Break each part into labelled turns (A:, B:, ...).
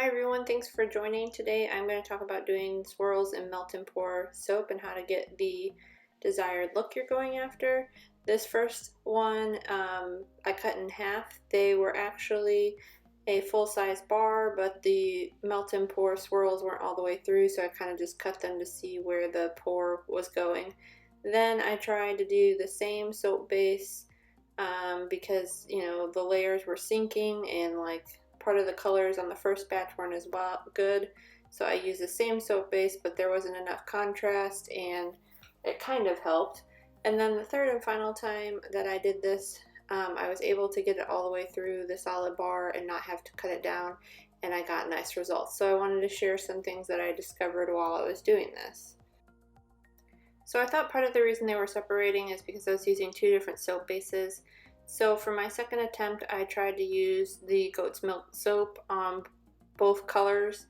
A: Hi everyone, thanks for joining. Today I'm going to talk about doing swirls and melt and pour soap and how to get the desired look you're going after. This first one I cut in half. They were actually a full-size bar, but the melt and pour swirls weren't all the way through, so I kind of just cut them to see where the pour was going. Then I tried to do the same soap base because the layers were sinking and part of the colors on the first batch weren't as well good, so I used the same soap base, but there wasn't enough contrast and it kind of helped. And then the third and final time that I did this, I was able to get it all the way through the solid bar and not have to cut it down, and I got nice results. So I wanted to share some things that I discovered while I was doing this. So I thought part of the reason they were separating is because I was using two different soap bases. So for my second attempt, I tried to use the goat's milk soap on both colors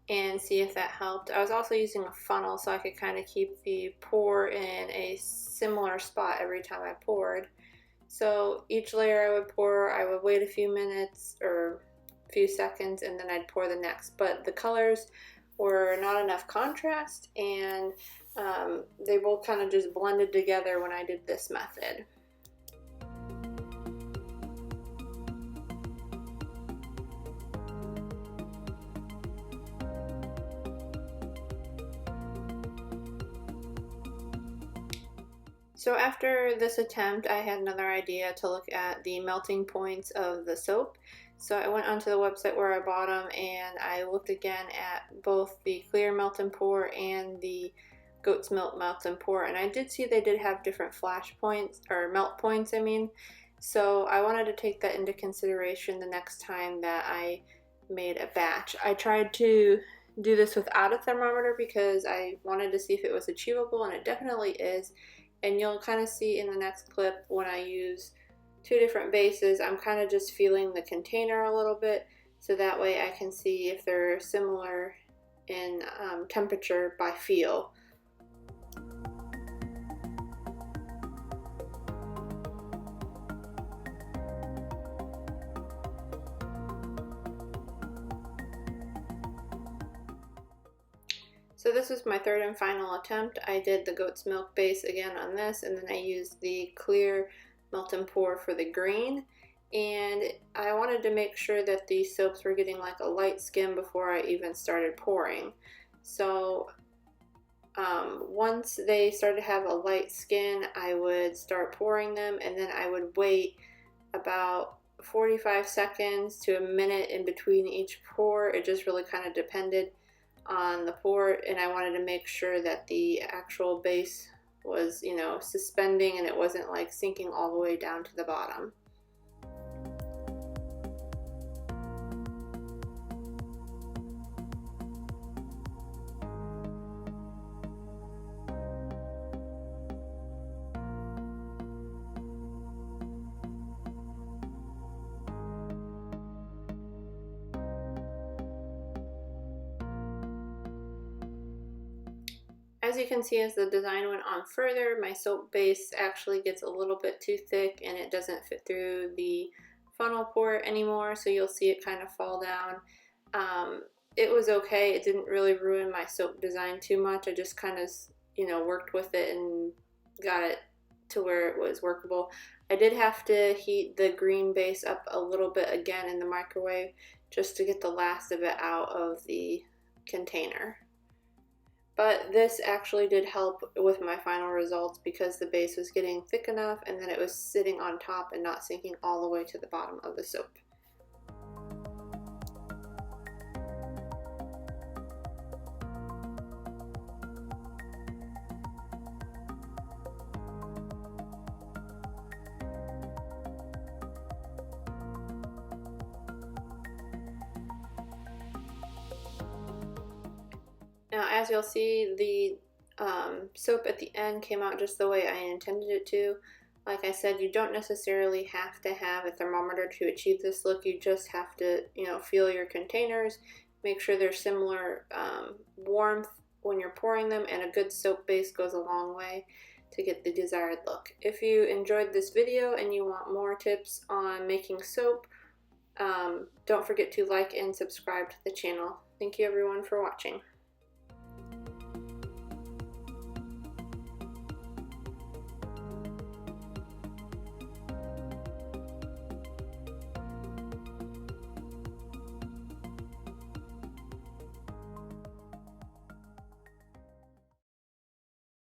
A: and see if that helped. I was also using a funnel so I could kind of keep the pour in a similar spot every time I poured. So each layer I would pour, I would wait a few minutes or a few seconds and then I'd pour the next. But the colors were not enough contrast, and they both kind of just blended together when I did this method. So after this attempt, I had another idea to look at the melting points of the soap. So I went onto the website where I bought them and I looked again at both the clear melt and pour and the goat's milk melt and pour, and I did see they did have different flash points, or melt points I mean. So I wanted to take that into consideration the next time that I made a batch. I tried to do this without a thermometer because I wanted to see if it was achievable, and it definitely is. And you'll kind of see in the next clip when I use two different bases, I'm kind of just feeling the container a little bit, so that way I can see if they're similar in temperature by feel. So this was my third and final attempt. I did the goat's milk base again on this, and then I used the clear melt and pour for the green. And I wanted to make sure that these soaps were getting like a light skim before I even started pouring. So once they started to have a light skin, I would start pouring them, and then I would wait about 45 seconds to a minute in between each pour. It just really kind of depended on the pour, and I wanted to make sure that the actual base was, suspending and it wasn't like sinking all the way down to the bottom. As you can see, as the design went on further, my soap base actually gets a little bit too thick and it doesn't fit through the funnel port anymore, so you'll see it kind of fall down. It was okay. It didn't really ruin my soap design too much. I just kind of, worked with it and got it to where it was workable. I did have to heat the green base up a little bit again in the microwave just to get the last of it out of the container. But this actually did help with my final results because the base was getting thick enough and then it was sitting on top and not sinking all the way to the bottom of the soap. Now, as you'll see, the soap at the end came out just the way I intended it to. Like I said, you don't necessarily have to have a thermometer to achieve this look. You just have to, feel your containers, make sure they're similar warmth when you're pouring them, and a good soap base goes a long way to get the desired look. If you enjoyed this video and you want more tips on making soap Don't forget to like and subscribe to the channel. Thank you everyone for watching.